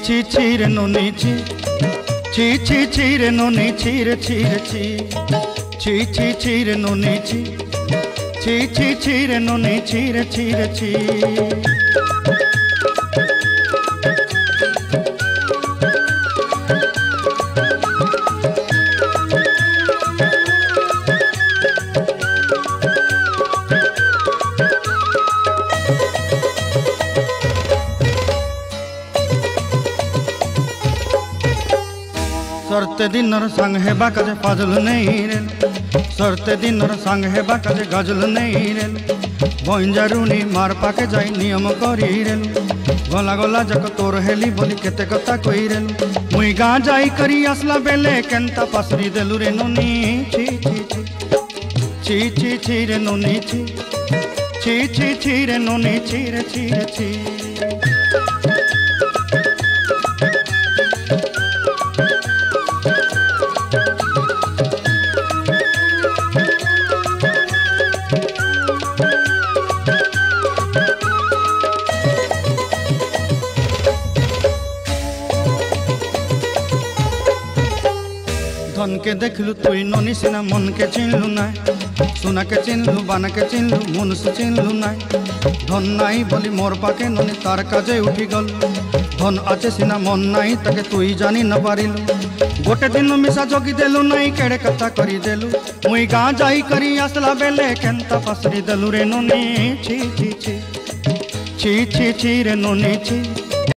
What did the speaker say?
ছি ছি রে নুনি ছি ছি ছি ছি রে নুনি ছি রে ছি রে ছি ছি ছি ছি রে নুনি ছি ছি ছি ছি রে নুনি ছি রে ছি রে ছি। सरते दिनर संग हेबा काजे फाजल नहीं रेल सरते दिनर संग हेबा काजे गजल नहीं रेल बंजारुनी मार पाके जाई नियम करी रेल गला गला जक तोर हेली बोली केते कथा कई रेल मुई गाँ जाई करी आसला बेले केंता पासरी देलु रे नुनी छी छी छी छी छी छी रे नुनी छी छी छी छी रे नुनी छी रे छी रे छी। धन के देखलु तुई ननी सिना मन के चिन्हलु नाय सोना के चिन्हलु बाना के चिन्हलु मनुष्य चिन्हलु नाय धन नाई बोली मोर पाके ननी तार काजे उठी गल धन आचे सिना मन नाई ताके तुई जानी न पारिलु गोटे दिन मिसा जोगी देलु नाई केड़े कथा करी देलु मुई गाँ जाई करी आसला बेले केंता पासरी देलु रे ननी छी छी छी छी छी छी रे ननी छी